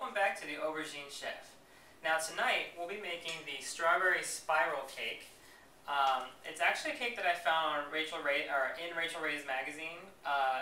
welcome back to the Aubergine Chef. Now tonight we'll be making the strawberry spiral cake. It's actually a cake that I found on in Rachel Ray's magazine,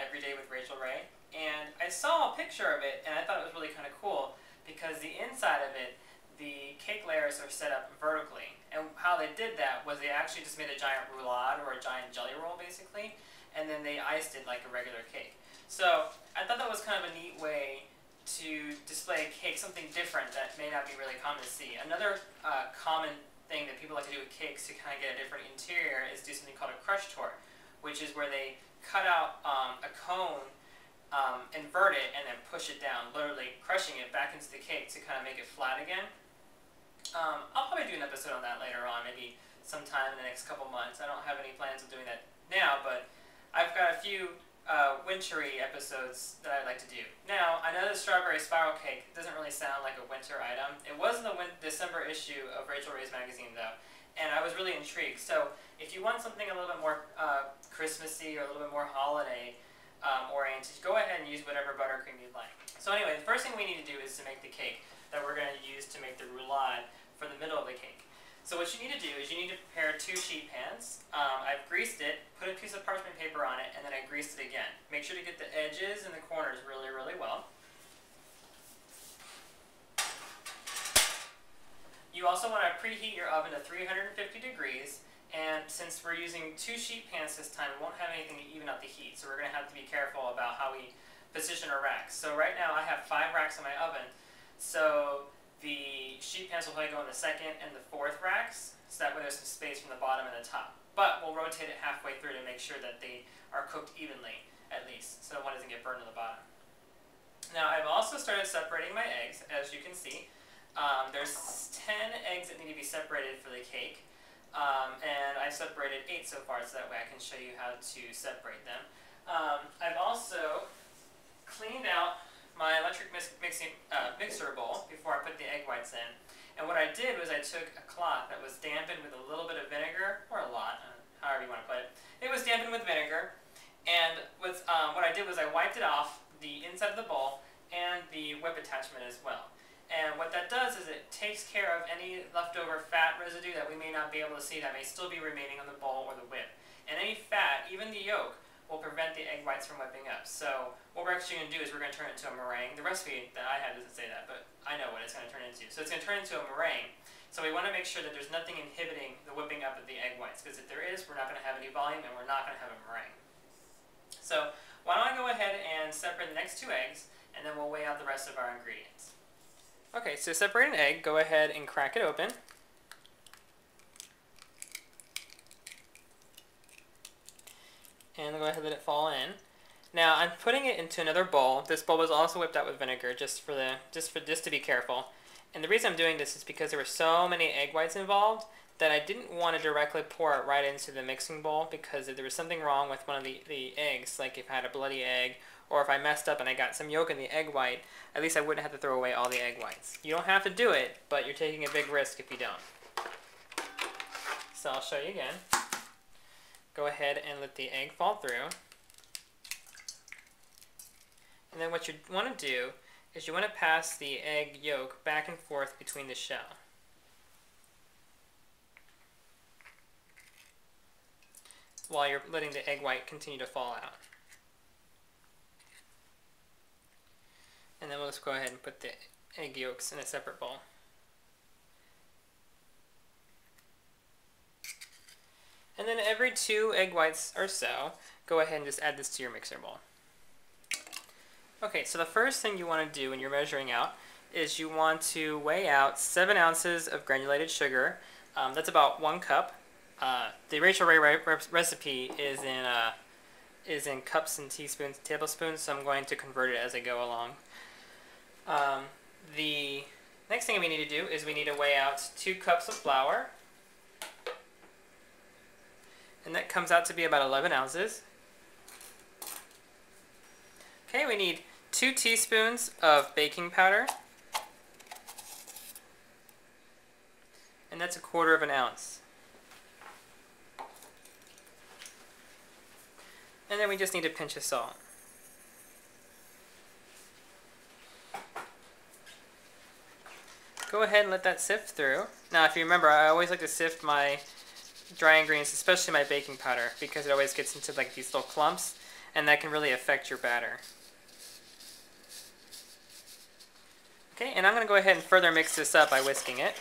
Every Day with Rachel Ray, and I saw a picture of it and I thought it was really kind of cool because the inside of it, the cake layers are set up vertically, and how they did that was they actually just made a giant roulade or a giant jelly roll basically, and then they iced it like a regular cake. So I thought that was kind of a neat way to display a cake, something different that may not be really common to see. Another common thing that people like to do with cakes to kind of get a different interior is do something called a crush tort, which is where they cut out a cone, invert it, and then push it down, literally crushing it back into the cake to kind of make it flat again. I'll probably do an episode on that later on, maybe sometime in the next couple months. I don't have any plans of doing that now, but I've got a few wintry episodes that I'd like to do. Now, I know the strawberry spiral cake doesn't really sound like a winter item. It was in the December issue of Rachel Ray's magazine, though, and I was really intrigued. So if you want something a little bit more Christmassy or a little bit more holiday oriented, go ahead and use whatever buttercream you'd like. So anyway, the first thing we need to do is to make the cake that we're going to use to make the roulade for the middle of the cake. So what you need to do is you need to prepare 2 sheet pans. I've greased it, put a piece of parchment paper on it, and then I greased it again. Make sure to get the edges and the corners really, really well. You also want to preheat your oven to 350 degrees, and since we're using 2 sheet pans this time, we won't have anything to even out the heat, so we're going to have to be careful about how we position our racks. So right now I have 5 racks in my oven, so the sheet pans will probably go in the 2nd and the 4th racks, so that way there's some space from the bottom and the top. But we'll rotate it halfway through to make sure that they are cooked evenly, at least, so one doesn't get burned on the bottom. Now I've also started separating my eggs, as you can see. There's 10 eggs that need to be separated for the cake, and I've separated 8 so far, so that way I can show you how to separate them. I've also cleaned out my electric mixer bowl before I put the egg whites in. And what I did was I took a cloth that was dampened with a little bit of vinegar, or a lot, however you want to put it. It was dampened with vinegar, and what I did was I wiped it off the inside of the bowl and the whip attachment as well. And what that does is it takes care of any leftover fat residue that we may not be able to see that may still be remaining on the bowl or the whip. And any fat, even the yolk, will prevent the egg whites from whipping up. So what we're actually going to do is we're going to turn it into a meringue. The recipe that I have doesn't say that, but I know what it's going to turn into. So it's going to turn into a meringue. So we want to make sure that there's nothing inhibiting the whipping up of the egg whites, because if there is, we're not going to have any volume and we're not going to have a meringue. So why don't I go ahead and separate the next 2 eggs, and then we'll weigh out the rest of our ingredients. Okay, so separate an egg, go ahead and crack it open. And go ahead and let it fall in. Now I'm putting it into another bowl. This bowl was also whipped out with vinegar, just to be careful. And the reason I'm doing this is because there were so many egg whites involved that I didn't want to directly pour it right into the mixing bowl, because if there was something wrong with one of the eggs, like if I had a bloody egg, or if I messed up and I got some yolk in the egg white, at least I wouldn't have to throw away all the egg whites. You don't have to do it, but you're taking a big risk if you don't. So I'll show you again. Go ahead and let the egg fall through. And then what you want to do is you want to pass the egg yolk back and forth between the shell. While you're letting the egg white continue to fall out. And then we'll just go ahead and put the egg yolks in a separate bowl. And then every 2 egg whites or so, go ahead and just add this to your mixer bowl. Okay, so the first thing you want to do when you're measuring out is you want to weigh out 7 ounces of granulated sugar. That's about 1 cup. The Rachel Ray recipe is in cups and teaspoons, tablespoons, so I'm going to convert it as I go along. The next thing we need to do is we need to weigh out 2 cups of flour. And that comes out to be about 11 ounces. Okay, we need 2 teaspoons of baking powder. And that's 1/4 ounce. And then we just need a pinch of salt. go ahead and let that sift through. Now, if you remember, I always like to sift my dry ingredients, especially my baking powder, because it always gets into like these little clumps, and that can really affect your batter. Okay, and I'm going to go ahead and further mix this up by whisking it,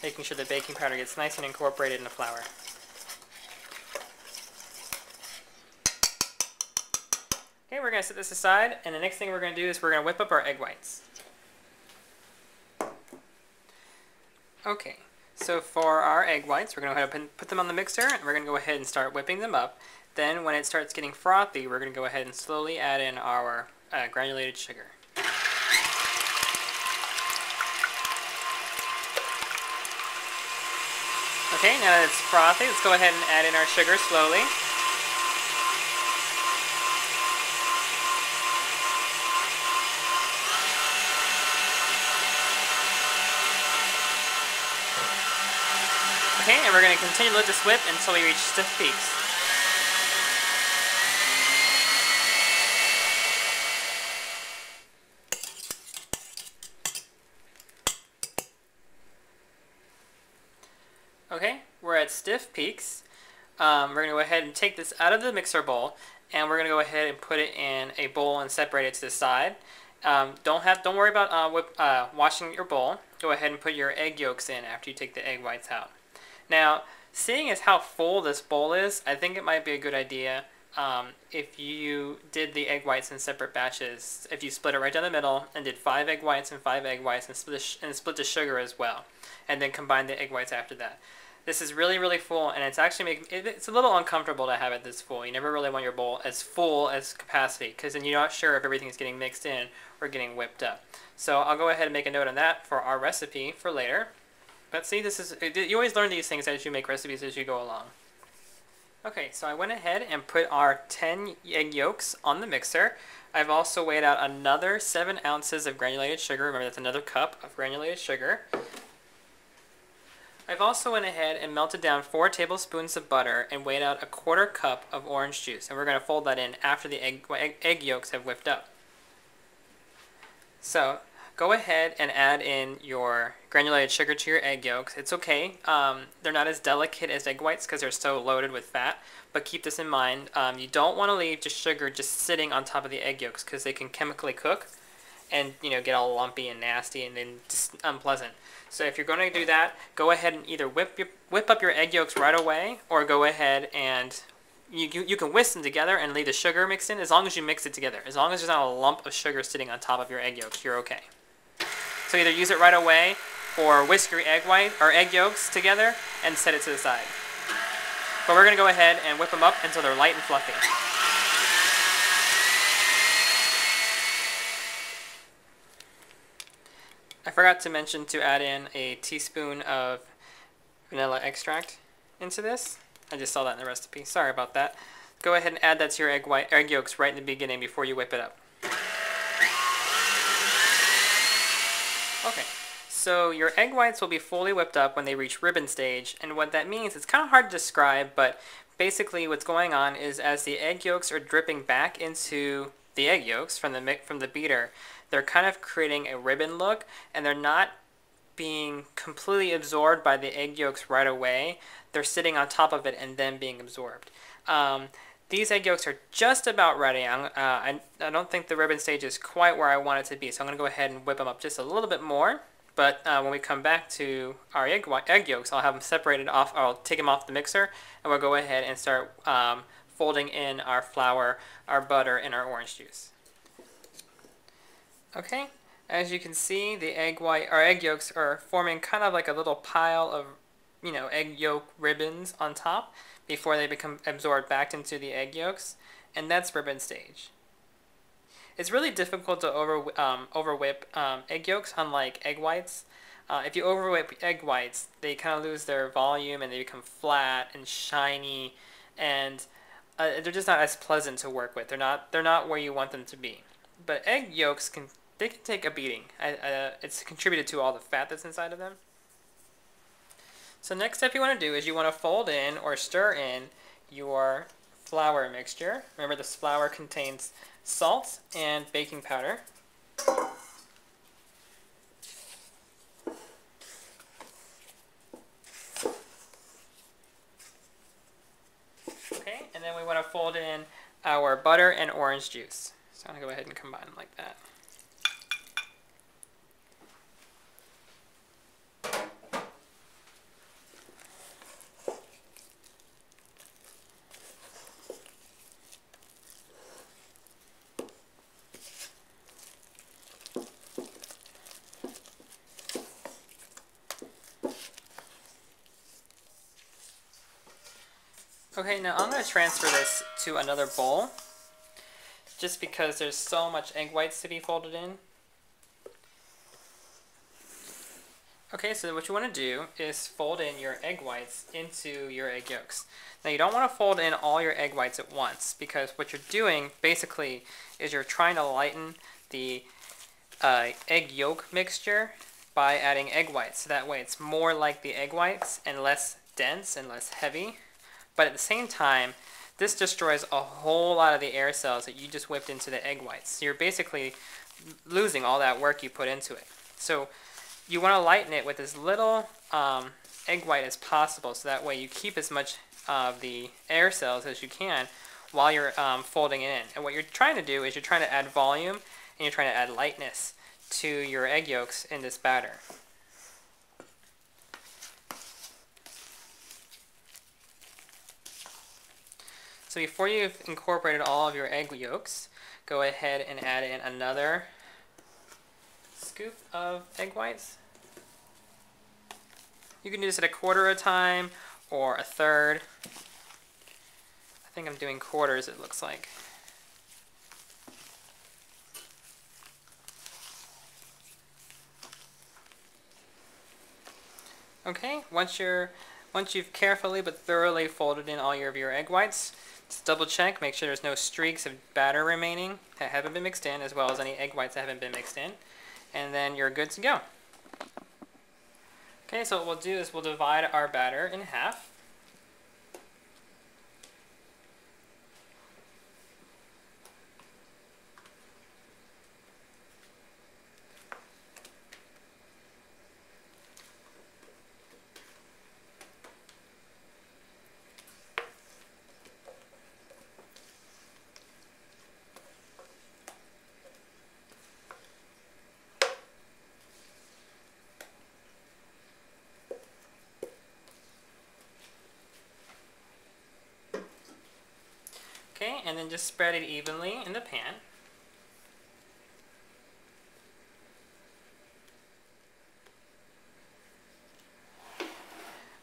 making sure the baking powder gets nice and incorporated in the flour. Okay, we're going to set this aside, and the next thing we're going to do is we're going to whip up our egg whites. Okay, so for our egg whites, we're going to go ahead and put them on the mixer, and we're going to go ahead and start whipping them up. Then when it starts getting frothy, we're going to go ahead and slowly add in our granulated sugar. Okay, now that it's frothy, let's go ahead and add in our sugar slowly. Okay, and we're going to continue to let this whip until we reach stiff peaks. Okay, we're at stiff peaks. We're going to go ahead and take this out of the mixer bowl, and we're going to go ahead and put it in a bowl and separate it to the side. Don't worry about washing your bowl. Go ahead and put your egg yolks in after you take the egg whites out. Now, seeing as how full this bowl is, I think it might be a good idea if you did the egg whites in separate batches. If you split it right down the middle and did 5 egg whites and 5 egg whites and split the sugar as well, and then combine the egg whites after that. This is really, really full, and it's actually it's a little uncomfortable to have it this full. You never really want your bowl as full as capacity, because then you're not sure if everything is getting mixed in or getting whipped up. So I'll go ahead and make a note on that for our recipe for later. But see, you always learn these things as you make recipes as you go along. Okay, so I went ahead and put our 10 egg yolks on the mixer. I've also weighed out another 7 ounces of granulated sugar. Remember, that's another cup of granulated sugar. I've also went ahead and melted down 4 tablespoons of butter and weighed out a 1/4 cup of orange juice. And we're going to fold that in after the egg yolks have whipped up. So go ahead and add in your granulated sugar to your egg yolks. It's okay. They're not as delicate as egg whites because they're so loaded with fat. But keep this in mind. You don't want to leave just sugar just sitting on top of the egg yolks because they can chemically cook and get all lumpy and nasty and then just unpleasant. So if you're going to do that, go ahead and either whip up your egg yolks right away, or go ahead and you can whisk them together and leave the sugar mixed in as long as you mix it together. As long as there's not a lump of sugar sitting on top of your egg yolks, you're okay. So either use it right away or whisk your egg yolks together and set it to the side. But we're going to go ahead and whip them up until they're light and fluffy. I forgot to mention to add in a teaspoon of vanilla extract into this. I just saw that in the recipe. Sorry about that. Go ahead and add that to your egg yolks right in the beginning before you whip it up. Okay, so your egg whites will be fully whipped up when they reach ribbon stage, and what that means, it's kind of hard to describe, but basically what's going on is as the egg yolks are dripping back into the egg yolks from the beater, they're kind of creating a ribbon look, and they're not being completely absorbed by the egg yolks right away. They're sitting on top of it and then being absorbed. These egg yolks are just about ready. I don't think the ribbon stage is quite where I want it to be, so I'm going to go ahead and whip them up just a little bit more. But when we come back to our egg yolks, I'll have them separated off. I'll take them off the mixer, and we'll go ahead and start folding in our flour, our butter, and our orange juice. Okay, as you can see, our egg yolks are forming kind of like a little pile of, egg yolk ribbons on top before they become absorbed back into the egg yolks, and that's ribbon stage. It's really difficult to overwhip egg yolks, unlike egg whites. If you overwhip egg whites, they kind of lose their volume and they become flat and shiny, and they're just not as pleasant to work with. They're not where you want them to be. But egg yolks can take a beating. It's contributed to all the fat that's inside of them. So next step you want to do is you want to fold in or stir in your flour mixture. Remember, this flour contains salt and baking powder. to fold in our butter and orange juice. So I'm going to go ahead and combine them like that. Okay, now I'm going to transfer this to another bowl, just because there's so much egg whites to be folded in. Okay, so what you want to do is fold in your egg whites into your egg yolks. Now you don't want to fold in all your egg whites at once, because what you're doing basically is you're trying to lighten the egg yolk mixture by adding egg whites. So that way it's more like the egg whites and less dense and less heavy. But at the same time, this destroys a whole lot of the air cells that you just whipped into the egg whites. So you're basically losing all that work you put into it. So you want to lighten it with as little egg white as possible, so that way you keep as much of the air cells as you can while you're folding it in. And what you're trying to do is you're trying to add volume and you're trying to add lightness to your egg yolks in this batter. So before you've incorporated all of your egg yolks, go ahead and add in another scoop of egg whites. You can do this at a quarter at a time or a third. I think I'm doing quarters, it looks like. Okay, once you've carefully but thoroughly folded in all of your egg whites, just double check, make sure there's no streaks of batter remaining that haven't been mixed in, as well as any egg whites that haven't been mixed in, and then you're good to go. Okay, so what we'll do is we'll divide our batter in half. Okay, and then just spread it evenly in the pan.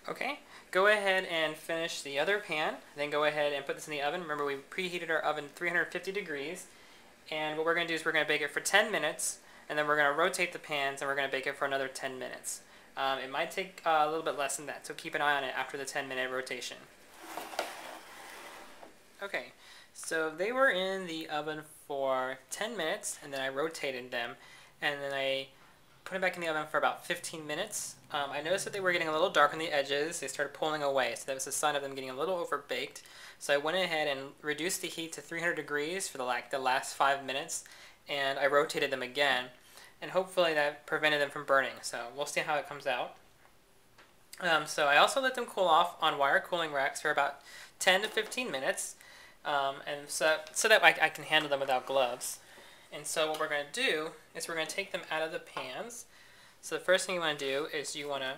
Okay, go ahead and finish the other pan, then go ahead and put this in the oven. Remember, we preheated our oven 350 degrees, and what we're going to do is we're going to bake it for 10 minutes, and then we're going to rotate the pans, and we're going to bake it for another 10 minutes. It might take a little bit less than that, so keep an eye on it after the 10-minute rotation. Okay, so they were in the oven for 10 minutes, and then I rotated them, and then I put them back in the oven for about 15 minutes. I noticed that they were getting a little dark on the edges. They started pulling away, so that was a sign of them getting a little overbaked. So I went ahead and reduced the heat to 300 degrees for the last 5 minutes, and I rotated them again, and hopefully that prevented them from burning. So we'll see how it comes out. So I also let them cool off on wire cooling racks for about 10 to 15 minutes, and so that I can handle them without gloves. And so what we're going to do is we're going to take them out of the pans. So the first thing you want to do is you want to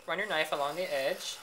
run your knife along the edge